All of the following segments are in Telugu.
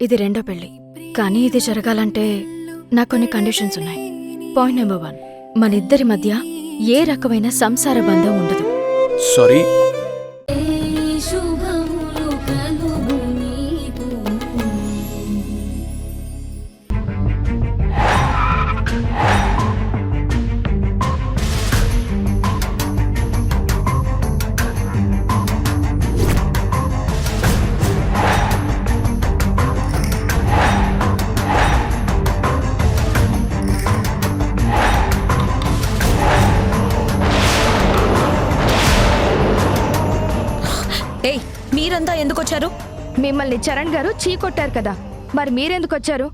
ఇది రెండో పెళ్లి. కానీ ఇది జరగాలంటే నాకు కొన్ని కండిషన్స్ ఉన్నాయి. పాయింట్ నెంబర్ 1, మన ఇద్దరి మధ్య ఏ రకమైన సంసార బంధం ఉండదు. సారీ, ఏయ్, మీరంతా ఎందుకు వచ్చారు? మిమ్మల్ని చరణ్ గారు చీకొట్టారు కదా, మరి మీరెందుకు వచ్చారు?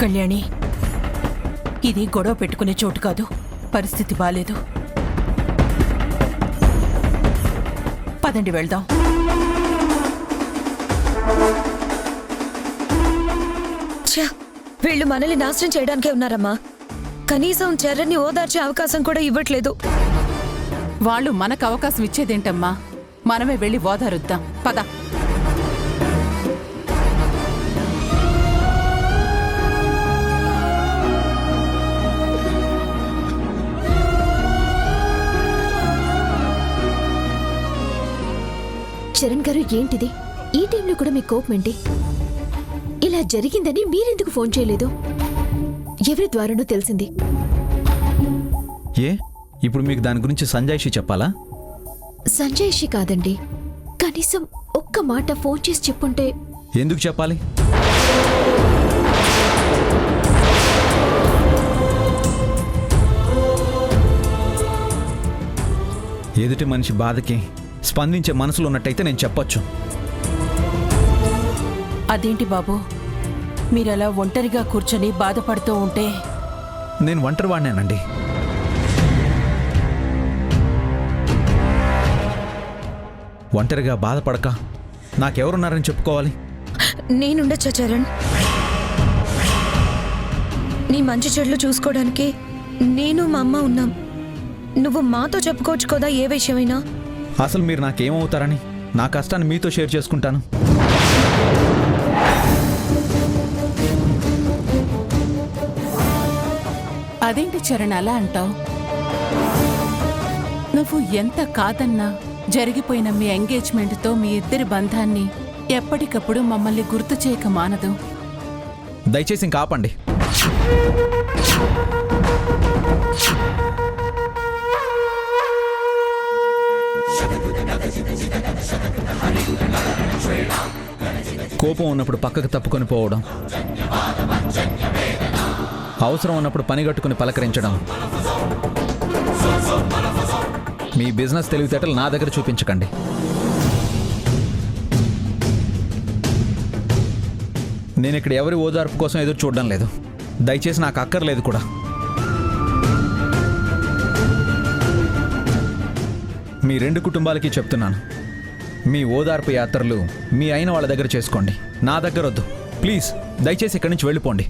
కళ్యాణి, ఇది గొడవ పెట్టుకునే చోటు కాదు. పరిస్థితి బాలేదు. పదండి వెళ్దాం. ఛా, వీళ్ళు మనల్ని నాశనం చేయడానికే ఉన్నారమ్మా. కనీసం చరణ్ని ఓదార్చే అవకాశం కూడా ఇవ్వట్లేదు. వాళ్ళు మనకు అవకాశం ఇచ్చేదేంటమ్మా? మనమే వెళ్ళి ఓదారుద్దాం. పద. చరణ్ గారు, ఏంటిది? ఈ టైంలో కూడా మీ కోపం ఏంటి? ఇలా జరిగిందని మీరెందుకు ఫోన్ చేయలేదు? ఎవరి ద్వారానో తెలిసింది. ఏ ఇప్పుడు మీకు దాని గురించి సంజాయిషి చెప్పాలా? సంజయ్షి కాదండి, కనీసం ఒక్క మాట ఫోన్ చేసి చెప్పుంటే. ఎందుకు చెప్పాలి? ఎదుటి మనిషి బాధకి స్పందించే మనసులో ఉన్నట్టయితే నేను చెప్పొచ్చు. అదేంటి బాబు, మీరలా ఒంటరిగా కూర్చొని బాధపడుతూ ఉంటే? నేను ఒంటరి వాడినానండి. ఒంటరిగా బాధపడక నాకెవరున్నారని చెప్పుకోవాలి? నేనుండొచ్చా చరణ్? నీ మంచి చెడులు చూసుకోవడానికి నేను మా అమ్మ ఉన్నాం. నువ్వు మాతో చెప్పుకోవచ్చు కదా ఏ విషయమైనా. అసలు మీరు నాకేమవుతారని నా కష్టాన్ని మీతో షేర్ చేసుకుంటాను. అదేంటి చరణ్ అలా అంటావు? నువ్వు ఎంత కాదన్నా జరిగిపోయిన మీ ఎంగేజ్మెంట్తో మీ ఇద్దరి బంధాన్ని ఎప్పటికప్పుడు మమ్మల్ని గుర్తు చేయక మానదు. దయచేసి ఇంకా ఆపండి. కోపం ఉన్నప్పుడు పక్కకు తప్పుకొని పోవడం, అవసరం ఉన్నప్పుడు పనిగట్టుకుని పలకరించడం, మీ బిజినెస్ తెలివితేటలు నా దగ్గర చూపించకండి. నేను ఇక్కడ ఎవరి ఓదార్పు కోసం ఎదురు చూడడం లేదు. దయచేసి నాకు అక్కర్లేదు కూడా. మీ రెండు కుటుంబాలకి చెప్తున్నాను, మీ ఓదార్పు యాత్రలు మీ అయిన వాళ్ళ దగ్గర చేసుకోండి, నా దగ్గర వద్దు. ప్లీజ్ దయచేసి ఇక్కడి నుంచి వెళ్ళిపోండి.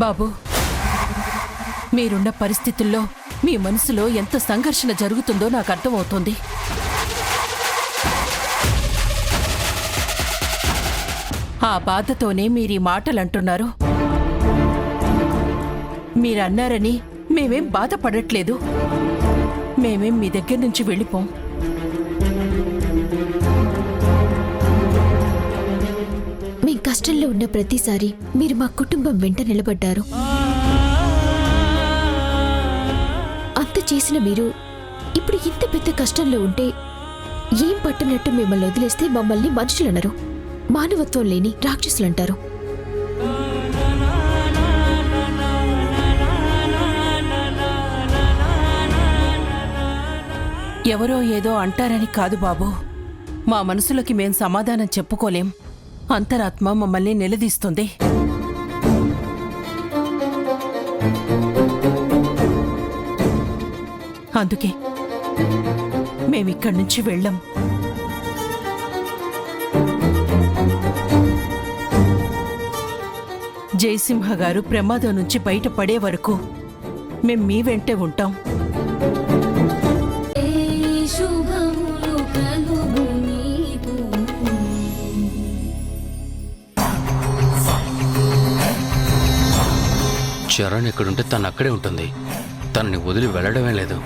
బాబు, మీరున్న పరిస్థితుల్లో మీ మనసులో ఎంత సంఘర్షణ జరుగుతుందో నాకు అర్థమవుతోంది. ఆ బాధతోనే మీరీ మాటలంటున్నారు. మీరన్నారని మేమేం బాధపడట్లేదు. మేమేం మీ దగ్గర నుంచి వెళ్ళిపోం. మేం కష్టంలో ఉన్న ప్రతిసారి మీరు మా కుటుంబం వెంట నిలబడ్డారు. అంత చేసిన మీరు ఇప్పుడు ఇంత పెద్ద కష్టంలో ఉంటే ఏం పట్టనట్టు మిమ్మల్ని వదిలేస్తే మమ్మల్ని మనుషులనరు, మానవత్వం లేని రాక్షసులంటారు. ఎవరో ఏదో అంటారని కాదు బాబు, మా మనసులకి మేం సమాధానం చెప్పుకోలేం. అంతరాత్మ మమ్మల్ని నిలదీస్తుంది. అందుకే మేమిక్కడి నుంచి వెళ్ళం. జయసింహ గారు ప్రమాదం నుంచి బయటపడే వరకు మేం మీ వెంటే ఉంటాం. చరణ్ ఎక్కడుంటే తను అక్కడే ఉంటుంది. తనని వదిలి వెళ్ళడమే లేదు.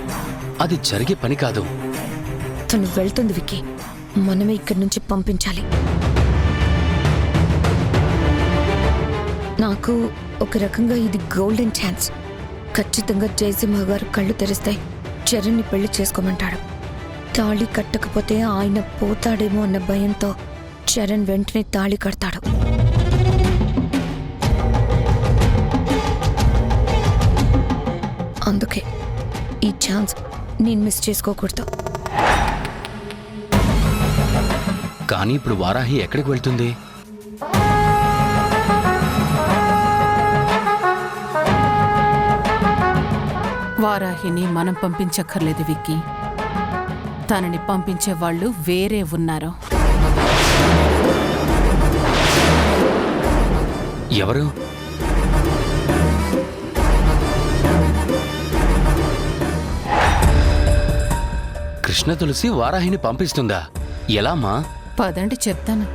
అది జరిగే పని కాదు. తను వెళ్తుంది విక్కీ, మనమే ఇక్కడి నుంచి పంపించాలి. నాకు ఒక రకంగా ఇది గోల్డెన్ ఛాన్స్. ఖచ్చితంగా జయసింహ గారు కళ్ళు తెరిస్తాయి, చరణ్ని పెళ్లి చేసుకోమంటాడు. తాళి కట్టకపోతే ఆయన పోతాడేమో అన్న భయంతో చరణ్ వెంటనే తాళి కడతాడు. అందుకే ఈ ఛాన్స్ నేను మిస్ చేసుకోకూడదు. కానీ ఇప్పుడు వారాహి ఎక్కడికి వెళ్తుంది? వారాహిని మనం పంపించక్కర్లేదు విక్కీ. తనని పంపించే వాళ్ళు వేరే ఉన్నారు. ఎవరు? కృష్ణ తులసి వారాహిని పంపిస్తుందా? ఎలామా? పదండి చెప్తాను.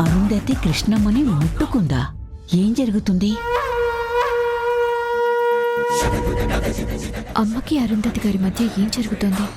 అరుంధతి కృష్ణమ్మని ముట్టుకుందా? ఏం జరుగుతుంది? అమ్మకి అరుంధతి గారి మధ్య ఏం జరుగుతుంది?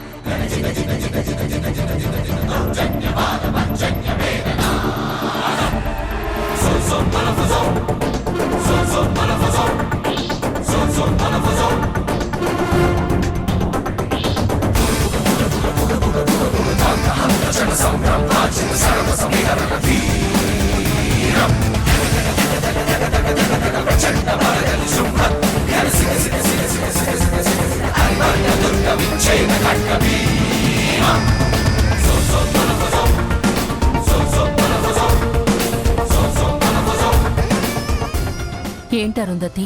ఏంటి అరుంధతి,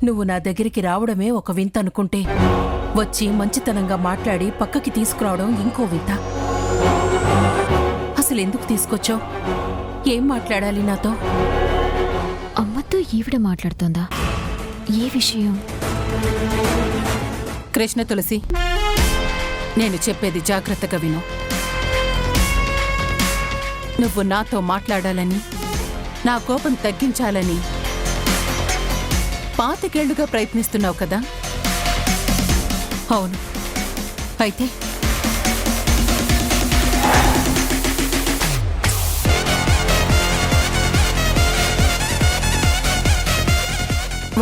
నువ్వు నా దగ్గరికి రావడమే ఒక వింత అనుకుంటే వచ్చి మంచితనంగా మాట్లాడి పక్కకి తీసుకురావడం ఇంకో వింత. అసలు ఎందుకు తీసుకొచ్చావు? ఏం మాట్లాడాలి నాతో? అమ్మతో ఈవిడ మాట్లాడుతోందా? ఏ విషయం? కృష్ణ తులసి, నేను చెప్పేది జాగ్రత్తగా విను. నువ్వు నాతో మాట్లాడాలని, నా కోపం తగ్గించాలని 25 ఏళ్లుగా ప్రయత్నిస్తున్నావు కదా? అవును. అయితే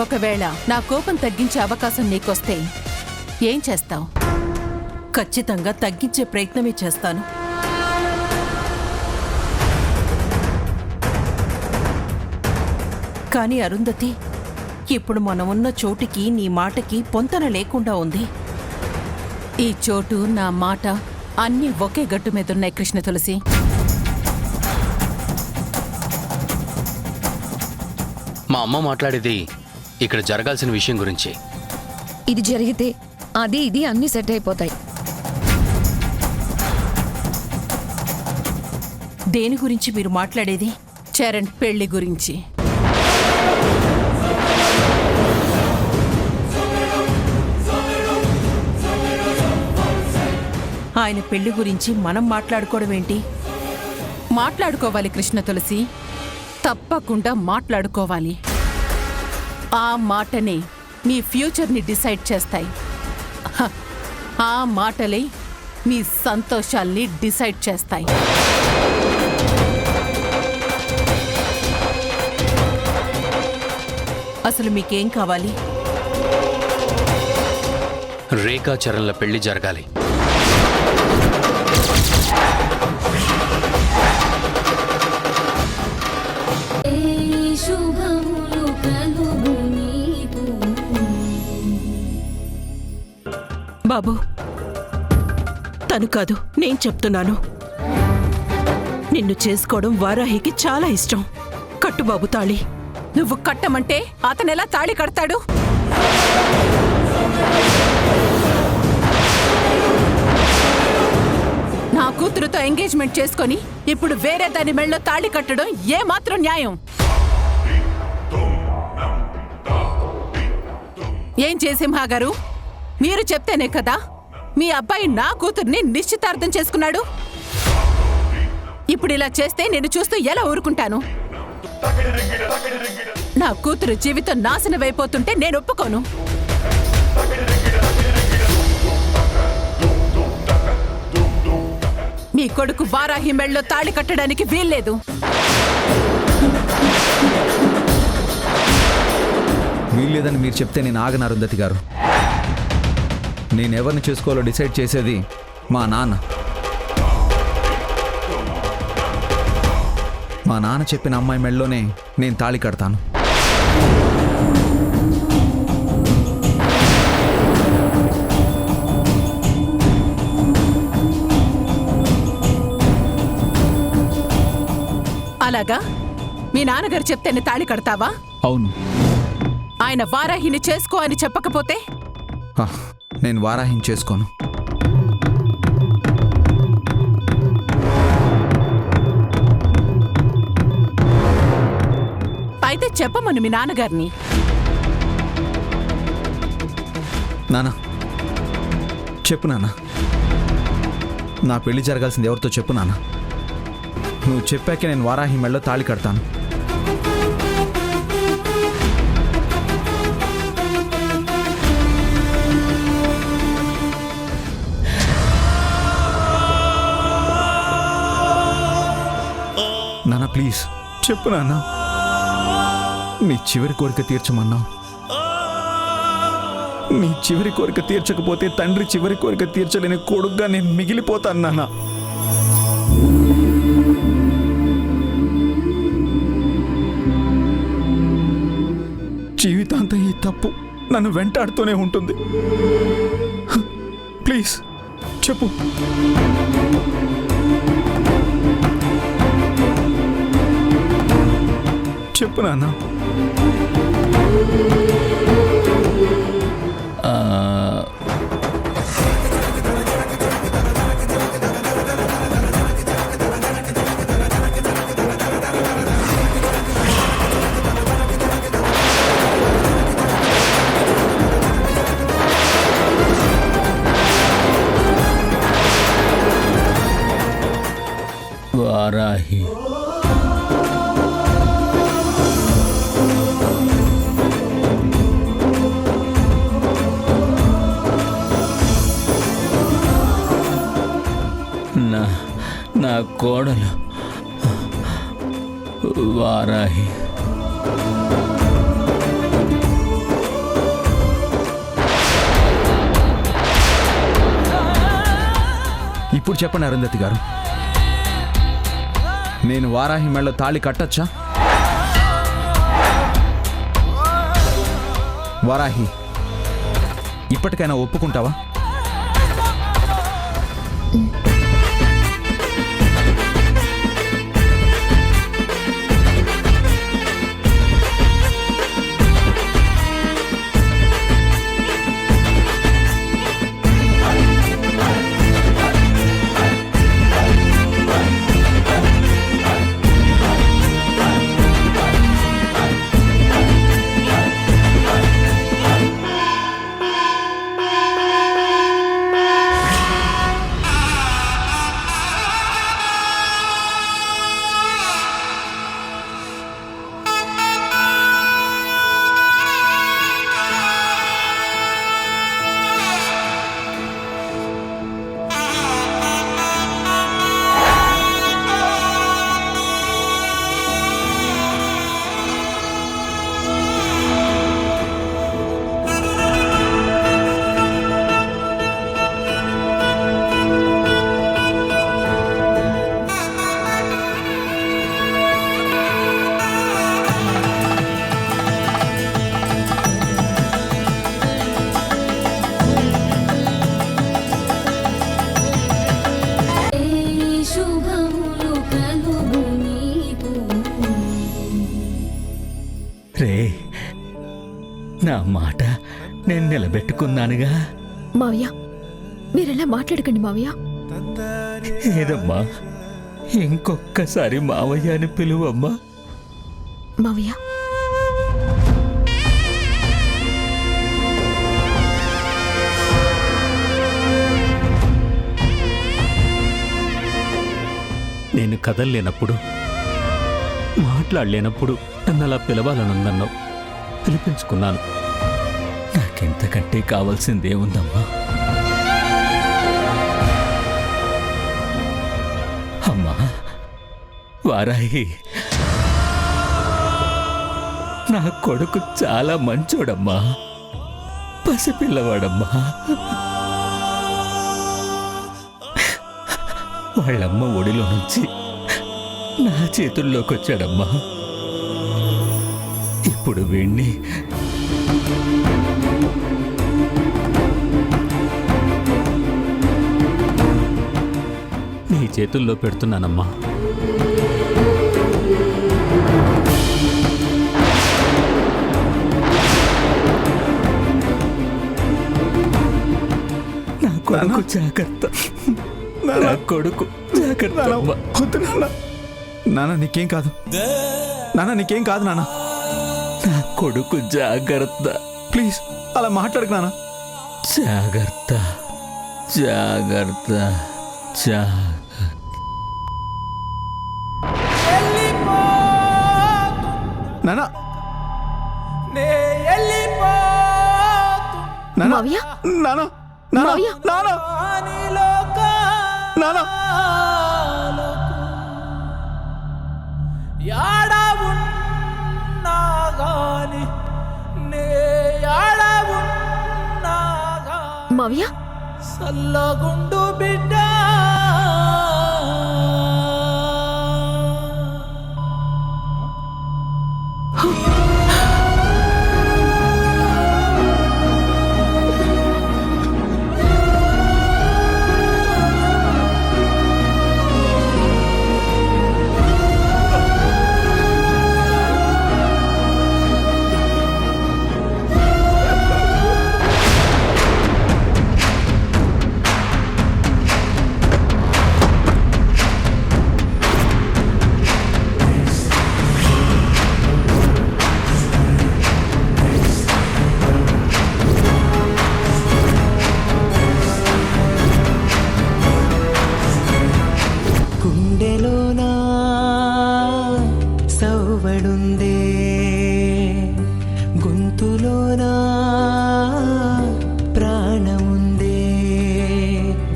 ఒకవేళ నా కోపం తగ్గించే అవకాశం నీకొస్తే ఏం చేస్తావు? ఖచ్చితంగా తగ్గించే ప్రయత్నమే చేస్తాను. కానీ అరుంధతి, ఇప్పుడు మనం ఉన్న చోటికి నీ మాటకి పొంతన లేకుండా ఉంది. ఈ చోటు, నా మాట అన్నీ ఒకే గట్టు మీదున్నాయి కృష్ణ తులసి. మా అమ్మ మాట్లాడేది ఇక్కడ జరగాల్సిన విషయం గురించి. ఇది జరిగితే అది ఇది అన్నీ సెట్ అయిపోతాయి. దేని గురించి మీరు మాట్లాడేది? చరణ్ పెళ్లి గురించి. ఆయన పెళ్లి గురించి మనం మాట్లాడుకోవడం ఏంటి? మాట్లాడుకోవాలి కృష్ణ తులసి, తప్పకుండా మాట్లాడుకోవాలి. ఆ మాటనే మీ ఫ్యూచర్ని డిసైడ్ చేస్తాయి. ఆ మాటలే మీ సంతోషాల్ని డిసైడ్ చేస్తాయి. అసలు మీకేం కావాలి? రేఖా చరణ్ల పెళ్లి జరగాలి. బాబు, తను కాదు, నేను చెప్తున్నాను. నిన్ను చేసుకోవడం వారాహికి చాలా ఇష్టం. కట్టు బాబు తాళి. నువ్వు కట్టమంటే అతనెలా తాళి కడతాడు? నా కూతురుతో ఎంగేజ్మెంట్ చేసుకొని ఇప్పుడు వేరే దాని మెళ్ళలో తాళి కట్టడం ఏమాత్రం న్యాయం? ఏం చేసింహా గారు, మీరు చెప్తేనే కదా మీ అబ్బాయి నా కూతుర్ని నిశ్చితార్థం చేసుకున్నాడు. ఇప్పుడు ఇలా చేస్తే నేను చూస్తూ ఎలా ఊరుకుంటాను? నా కూతురు జీవితం నాశనమైపోతుంటే నేను ఒప్పుకోను. మీ కొడుకు వారాహి మెళ్ళలో తాళి కట్టడానికి వీల్లేదు. వీల్లేదని మీరు చెప్తే నేను ఆగను అరుంధతి గారు. నేనెవరిని చేసుకోవాలో డిసైడ్ చేసేది మా నాన్న. మా నాన్న చెప్పిన అమ్మాయి మెళ్ళలోనే నేను తాళి కడతాను. అలాగా? మీ నాన్నగారు చెప్తేనే తాళి కడతావా? అవును. ఆయన వారాహిని చేసుకో అని చెప్పకపోతే? నేను వారాహిని చేసుకోను. అయితే చెప్పమను మీ నాన్నగారిని. నాన్న చెప్పు నాన్న, నా పెళ్లి జరగాల్సింది ఎవరితో చెప్పు నాన్న. నువ్వు చెప్పాకే నేను వారాహి మెళ్ళలో తాళి కడతాను. నాన్న ప్లీజ్ చెప్పు నాన్న. నీ చివరి కోరిక తీర్చమన్నావు. నీ చివరి కోరిక తీర్చకపోతే తండ్రి చివరి కోరిక తీర్చలేని కొడుగ్గా నేను మిగిలిపోతాను నాన్న. జీవితాంతం ఈ తప్పు నన్ను వెంటాడుతూనే ఉంటుంది. ప్లీజ్ చెప్పు. చెప్పు నాన్న. వారాహి నా కోడలు వారాహి. ఇప్పుడు చెప్పండి అరుంధతి గారు, నేను వారాహి మెళ్ళలో తాళి కట్టచ్చా? వారాహి, ఇప్పటికైనా ఒప్పుకుంటావా? నా మాట నేను నిలబెట్టుకున్నానుగా. మావయ్య మీరెలా మాట్లాడకండి మావయ్య. ఏదమ్మా, ఇంకొక్కసారి మావయ్య అని పిలువమ్మా. మావయ్య నేను కదలలేనప్పుడు, మాట్లాడలేనప్పుడు నన్ను అలా పిలవాలనుందన్నావు. పిలిపించుకున్నాను. నాకెంతకంటే కావాల్సిందేముందమ్మా? అమ్మా వారాహి, నా కొడుకు చాలా మంచోడమ్మా, పసిపిల్లవాడమ్మా. వాళ్ళమ్మ ఒడిలో నుంచి నా చేతుల్లోకి వచ్చాడమ్మా. ఇప్పుడు వీణ్ణి నీ చేతుల్లో పెడుతున్నానమ్మా. నా కొడుకు జాగ్రత్త, నా కొడుకు జాగ్రత్త అమ్మా. వద్దు నాన్న. నాన్న నీకేం కాదు, నాన్న నీకేం కాదు నాన్న. నా కొడుకు జాగ్రత్త. ప్లీజ్ అలా మాట్లాడకు నాన్న. జాగ్రత్త జాగ్రత్త నాన్న. నాన్న. మావయ్య నాన్న. నాన్న. మావయ్య. నాన్న. నాన్న. మావయ్య సల్లగుండు బిడ్డ గుండెలోనా సౌవడుందే, గొంతులోనా ప్రాణముందే,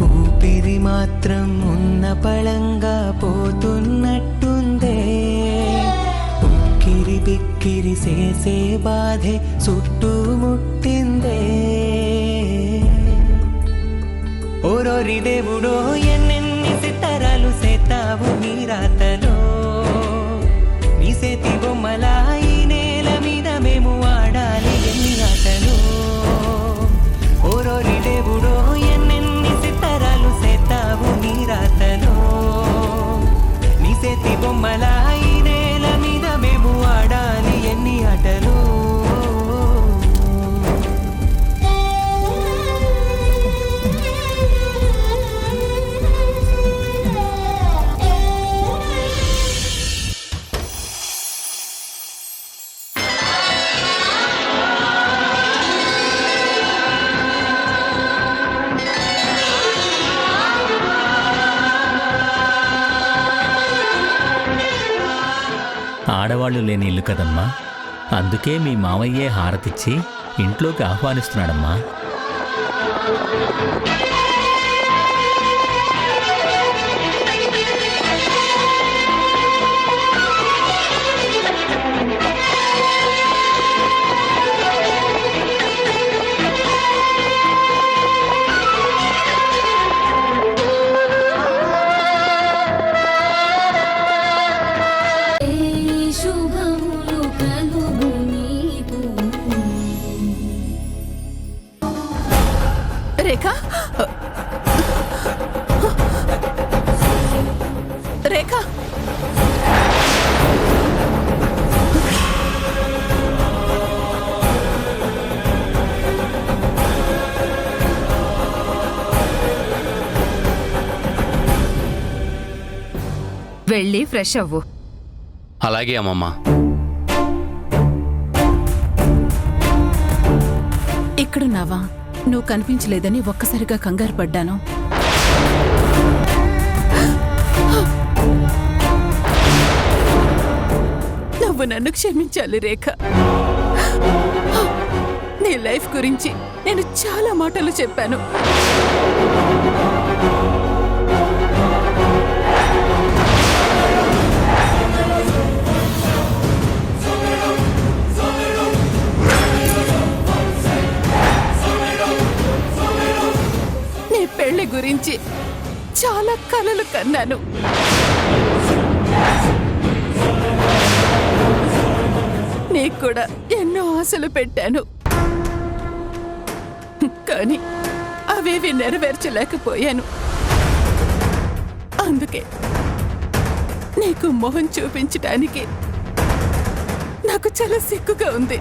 ఊపిరి మాత్రం ఉన్న పళంగా పోతున్నట్టుందే, ఉక్కిరి బిక్కిరి చేసే బాధే చుట్టుముట్టిందే. ఓరోరి దేవుడో ఎన్నెన్ని సితారాలు సేతావు నీ రాతలో, నీ సేతి బొమ్మల ఈ నేల మీద మేము ఆడాలి ఎన్ని ఆటలు. ఓరోరి దేవుడో ఎన్నెన్ని సితారాలు సేతావు నీ రాతలో, నీ సేతి బొమ్మల ఈ నేల మీద మేము ఆడాలి ఎన్ని ఆటలు. ఆడవాళ్ళు లేని ఇల్లు కదమ్మా, అందుకే మీ మావయ్యే హారతిచ్చి ఇంట్లోకి ఆహ్వానిస్తున్నాడమ్మా. రేఖ, రేఖ, వెళ్ళి ఫ్రెష్ అవ్వు. అలాగే అమ్మమ్మ. ఇక్కడున్నావా? నువ్వు కనిపించలేదని ఒక్కసారిగా కంగారు పడ్డాను. నువ్వు నన్ను క్షమించాలి రేఖ. నీ లైఫ్ గురించి నేను చాలా మాటలు చెప్పాను. నీ పెళ్లి గురించి చాలా కలలు కన్నాను. నీకు కూడా ఎన్నో ఆశలు పెట్టాను, కానీ అవేవి నెరవేర్చలేకపోయాను. అందుకే నీకు మొహం చూపించటానికి నాకు చాలా సిగ్గుగా ఉంది.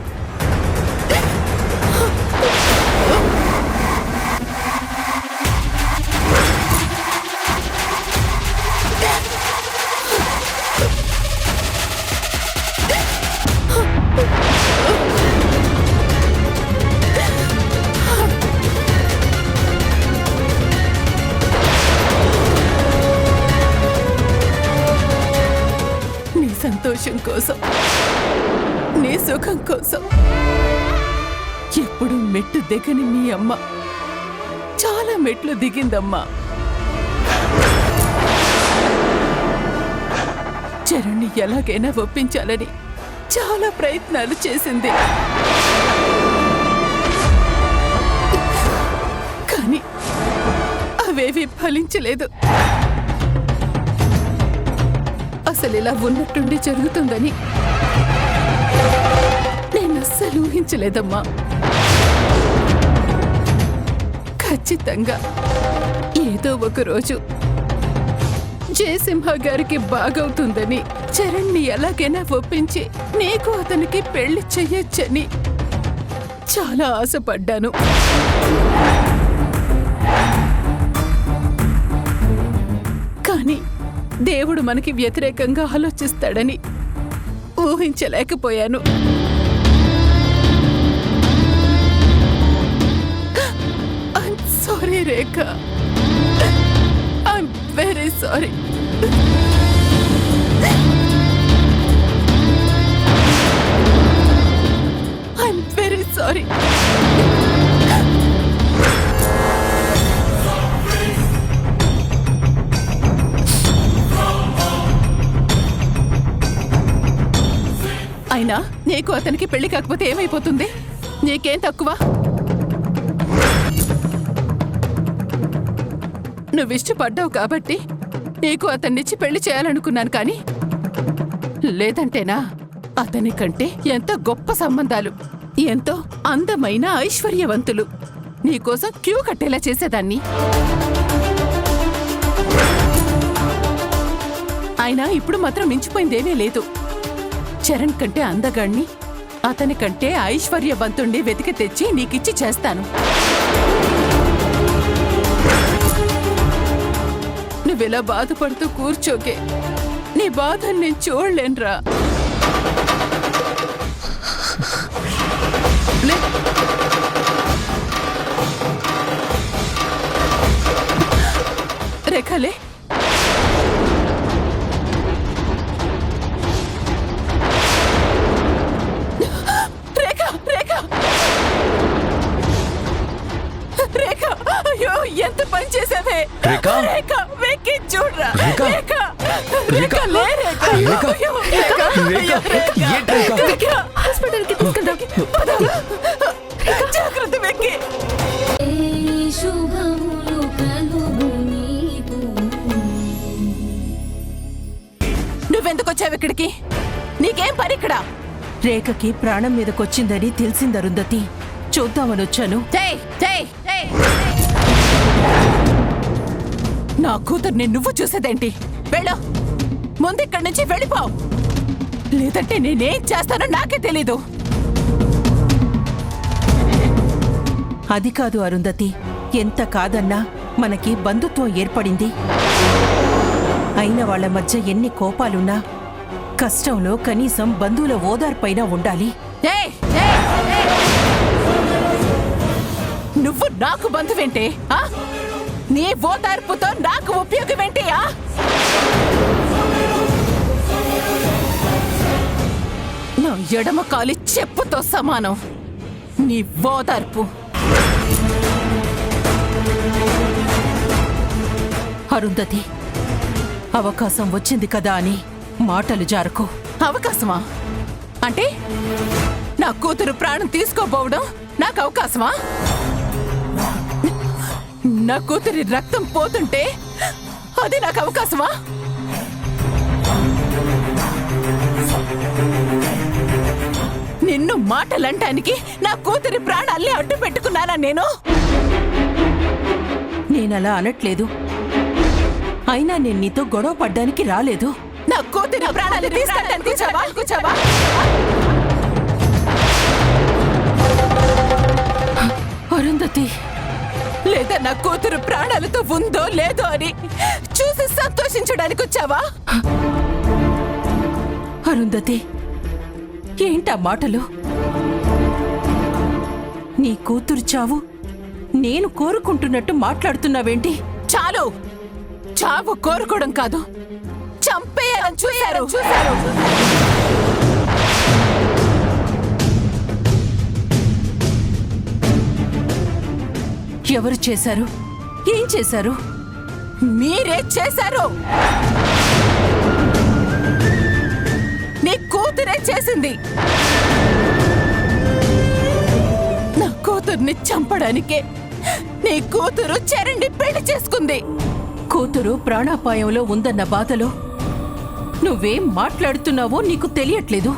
సంతోషం కోసం, నీ సుఖం కోసం ఎప్పుడు మెట్టు దిగని మీ అమ్మ చాలా మెట్లు దిగిందమ్మా. చరణ్ని ఎలాగైనా ఒప్పించాలని చాలా ప్రయత్నాలు చేసింది, కానీ అవేవి ఫలించలేదు. అసలు ఇలా ఉన్నట్టుండి జరుగుతుందని నేను అస్సలు ఊహించలేదమ్మా. ఖచ్చితంగా ఏదో ఒక రోజు జయసింహ గారికి బాగవుతుందని, చరణ్ని ఎలాగైనా ఒప్పించి నీకు అతనికి పెళ్లి చెయ్యొచ్చని చాలా ఆశపడ్డాను. కానీ దేవుడు మనకి వ్యతిరేకంగా ఆలోచిస్తాడని ఊహించలేకపోయాను. I'm sorry Rekha, I'm very sorry. I'm very sorry. అయినా నీకు అతనికి పెళ్లి కాకపోతే ఏమైపోతుంది? నీకేం తక్కువ? నువ్వు ఇష్టపడ్డావు కాబట్టి నీకు అతన్నిచ్చి పెళ్లి చేయాలనుకున్నాను, కానీ లేదంటేనా అతని కంటే ఎంతో గొప్ప సంబంధాలు, ఎంతో అందమైన ఐశ్వర్యవంతులు నీకోసం క్యూ కట్టేలా చేసేదాన్ని. అయినా ఇప్పుడు మాత్రం మించిపోయిందేమీ లేదు. చరణ్ కంటే అందగాణ్ణి, అతని కంటే ఐశ్వర్యవంతుణ్ణి వెతికి తెచ్చి నీకిచ్చి చేస్తాను. నువ్వెలా బాధపడుతూ కూర్చోకే, నీ బాధని నేను చూడలేనురా. రేఖలే, ఎంత పని చేసావే రేఖ? వెక్కి చూడరా రేఖ. రేఖ లే రేఖ, హాస్పిటల్కి తీసుకెళ్దాం. జాగ్రత్త వెక్కి. నువ్వెందుకు వచ్చావు ఇక్కడికి? నీకేం పని ఇక్కడ? రేఖకి ప్రాణం మీదకొచ్చిందని తెలిసింది అరుంధతి, చూద్దామని వచ్చాను. నా కూతుర్ని నువ్వు చూసేదేంటి? వెళ్ళు, ముందిక్కడి నుంచి వెళ్ళిపోవు, లేదంటే నేనేం చేస్తానో నాకే తెలీదు. అది కాదు అరుంధతి, ఎంత కాదన్నా మనకి బంధుత్వం ఏర్పడింది. అయిన వాళ్ళ మధ్య ఎన్ని కోపాలున్నా కష్టంలో కనీసం బంధువుల ఓదార్పైనా ఉండాలి. ఏయ్! ఏయ్! ఏయ్! నువ్వు నాకు బంధువేంటే? ఆ? నీ ఓదార్పుతో నాకు ఉపయోగమేంటి? నా ఎడమ కాలి చెప్పుతో సమానం నీ ఓదార్పు. అరుంధతి, అవకాశం వచ్చింది కదా అని మాటలు జారుకో. అవకాశమా అంటే నా కూతురు ప్రాణం తీసుకోబోవడం నాకు అవకాశమా? నా కూతురి రక్తం పోతుంటే అది నాకు అవకాశమా? నిన్ను మాటలంటానికి నా కూతురి ప్రాణాల్ని అడ్డు పెట్టుకున్నానా నేను? నేనలా అనట్లేదు. అయినా నేను నీతో గొడవ పడ్డానికి రాలేదు. నా కూతురి ప్రాణాలు తీసుకోవడానికి కూర్చోవా? అరుంధతి, లేదా నా కూతురు ప్రాణాలతో ఉందో లేదో అని చూసి సంతోషించడానికి వచ్చావా? అరుంధతి, ఏంటా మాటలు? నీ కూతురు చావు నేను కోరుకుంటున్నట్టు మాట్లాడుతున్నావేంటి? చాలు! చావు కోరుకోవడం కాదు, చంపేయాలని చూశారు. ఎవరు చేశారు? ఏం చేశారు? మీరే చేశారు. నీ కూతురే చేసింది. నా కూతుర్ని చంపడానికే నీ కూతురు చరణ్ని పెళ్లి చేసుకుంది. కూతురు ప్రాణాపాయంలో ఉందన్న బాధలో నువ్వేం మాట్లాడుతున్నావో నీకు తెలియట్లేదు.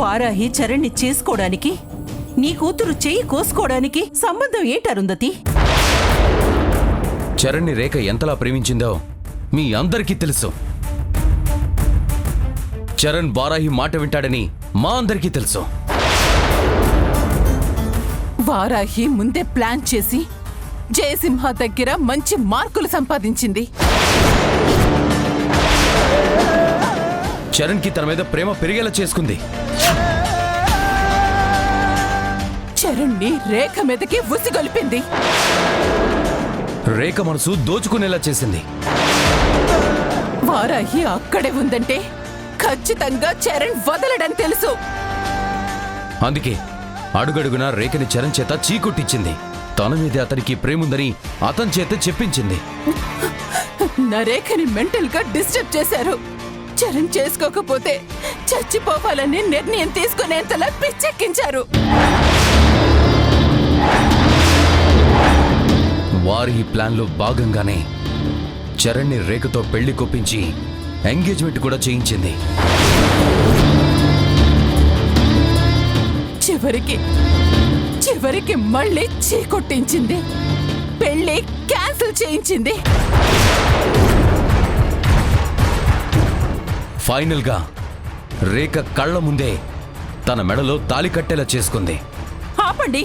వారాహి చరణ్ని చేసుకోవడానికి నీ కూతురు చెయ్యి కోసుకోవడానికి సంబంధం ఏంటి అరుంధతి? చరణ్ని రేఖ ఎంతలా ప్రేమించిందో మీ అందరికీ తెలుసు. చరణ్ వారాహి మాట వింటాడని మా అందరికీ తెలుసు. వారాహి ముందే ప్లాన్ చేసి జయసింహ దగ్గర మంచి మార్కులు సంపాదించింది. చరణ్కి తన మీద ప్రేమ పెరిగేలా చేసుకుంది. చరణ్ని రేఖ మీదకి ఉసిగొల్పింది. రేఖ మనసు దోచుకునేలా చేసింది. వారాహి అక్కడే ఉందంటే ఖచ్చితంగా చరణ్ వదలడని తెలుసు. అందుకే అడుగడుగున రేఖని చరణ్ చేత చీకొట్టించింది. తన మీదే అతనికి ప్రేముందని అతని చేత చెప్పించింది. నా రేఖని మెంటల్ గా డిస్టర్బ్ చేశారు. చరణ్ చేసుకోకపోతే చచ్చిపోవాలని నిర్ణయం తీసుకునేంతలా పిచ్చెక్కించారు. వారి ప్లాన్లో భాగంగానే చరణ్ని రేఖతో పెళ్లి కొప్పించి ఎంగేజ్మెంట్ కూడా చేయించింది. చివరికి మళ్ళీ చీకొట్టించింది. పెళ్లి క్యాన్సిల్ చేయించింది. ఫైనల్ గా రేఖ కళ్ళ ముందే తన మెడలో తాళి కట్టేలా చేసుకుంది. ఆపండి.